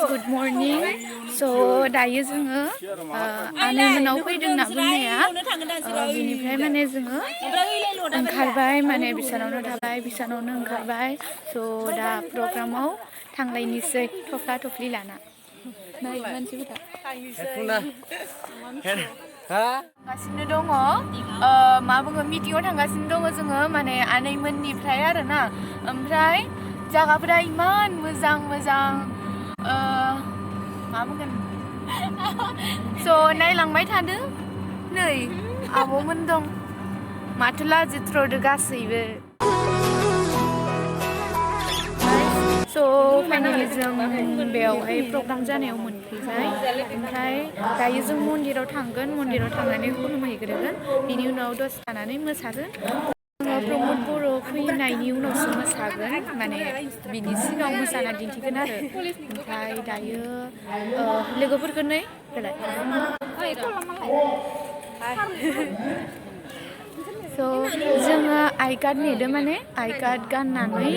good morning. So दायो जोङो आनैमोनाव फैदों ना बुंनाया बिनिफ्राय माने जोङो ओंखारबाय माने बिसानावनो थाबाय बिसानावनो ओंखारबाय so दा प्रग्रामाव थांलायनोसै थफ्ला थफ्लि लाना नै मानसिफोरा थांगासिनो दङ मा बुङो मिटिंआव थांगासिनो दङ जोङो माने आनैमोननिफ्राय आरोना ओमफ्राय जायगाफोरा इमान मोजां मोजां मा बुंगोन स' नायलांबाय थादो नै आब'मोन दं माथो लाजिथ्र'दो गासैबो स' फाइनालि जों बेयावहाय प्रग्राम जानायाव मोनफैबाय ओमफ्राय दायो जों मन्दिराव थांगोन मन्दिराव थांनानै खुलुमहैग्रोगोन बिनि उनाव दसे थानानै मोसागोन प्रमद बर' फैनायनि उनावसो मोसागोन माने बिनि सिगाङाव मोसाना दिन्थिगोन आरो ओमफ्राय दायो लोगोफोरखौ नै स' जोङो आइ कार्ड नेदों माने आइ कार्ड गाननानै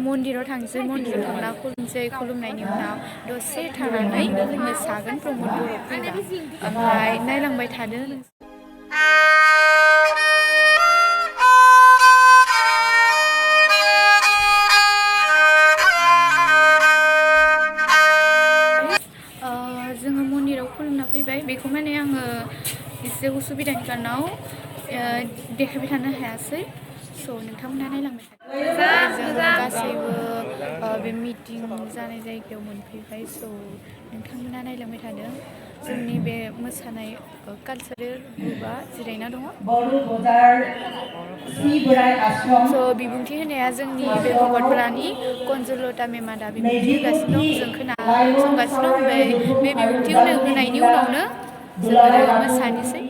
मन्दिराव थांसै मन्दिराव थांना खुलुमसै खुलुमनायनि उनाव दसे थानानै मोसागोन प्रमद बर' फैबा ओमफ्राय नायलांबाय थादो जोङो मन्दिराव खुलुमना फैबाय बेखौ माने आङो एसे उसुबिदानि कारनाव देखायबाय थानो हायासै स' नोंथांमोनहा नायलांबाय थादों जों गासैबो बे मिटिं जानाय जायगायाव मोनफैबाय स' नोंथांमोनहा नायलांबाय थादों जोंनि बे मोसानाय कालचारेल ग्रुपआ जिरायना दङ स' बिबुंथि होनाया जोंनि बे भगतपारानि कनजलता मेमा दा बिबुंथि होगासिनो दं जों खोनासंगासिनो दं ओमफ्राय बे बिबुंथि होनायनि उनावनो जोङो मोसानोसै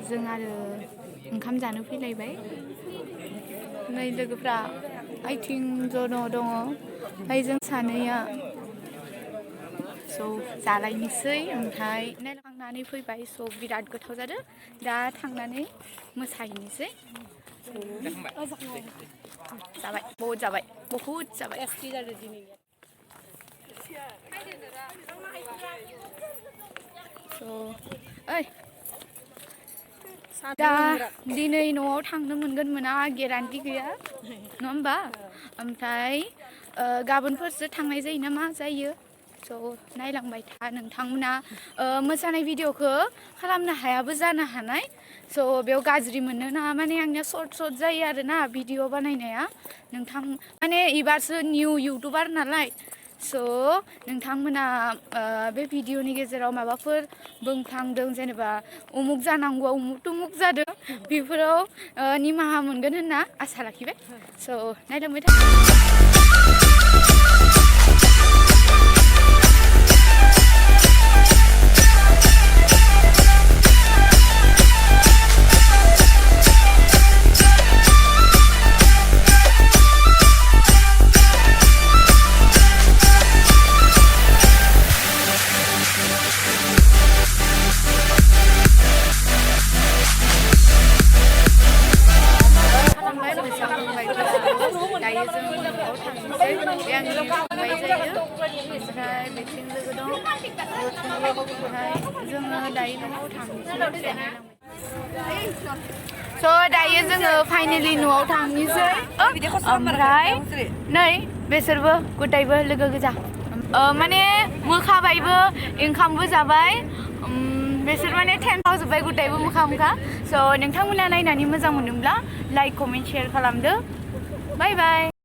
जों आरो ओंखाम जानो फैलायबाय नै लोगोफ्रा आइथिं जन' दङ ओमफ्राय जों सानैया स' जालायनोसै ओमफ्राय नायलांनानै फैबाय स' बिराद गोथाव जादों दा थांनानै मोसाहैनोसै जाबाय बहुत जाबाय ओइ दा दिनै न'आव थांनो मोनगोन मोना गेरान्टि गैया नङा होमबा ओमफ्राय गाबोनफोरसो थांनाय जायो ना मा जायो स' नायलांबाय था नोंथांमोना मोसानाय भिडिअ'खौ खालामनो हायाबो जानो हानाय स' बेयाव गाज्रि मोननो नाङा माने आंनिया सर्ट जायो आरोना भिडिअ' बानायनाया नोंथां माने एबारसो निउ इउटुबार नालाय स' नोंथांमोना बे भिडिअ'नि गेजेराव माबाफोर बुंफ्लांदों जेनेबा उमुक जानांगौ उमुक तुमुक जादों बेफोराव निमाहा मोनगोन होनना आसा लाखिबाय स' नायलांबाय था दायो जों न'आव थांनोसै बे आंनि फंबाय जायो ओमफ्राय बेथिं लोगो दं ओमफ्राय जोङो दायो न'आव थांनोसै स' दायो जोङो फाइनेलि न'आव थांनोसै ओमफ्राय नै बेसोरबो गथायबो लोगो गोजा माने मोखाबायबो ओंखामबो जाबाय बिसोर माने टेन्ट खावजोब्बाय गुटायबो मोखा स' नोंथांमोना नायनानै मोजां मोनदोंब्ला लाइक कमेन्ट शेयार खालामदो बाय बाय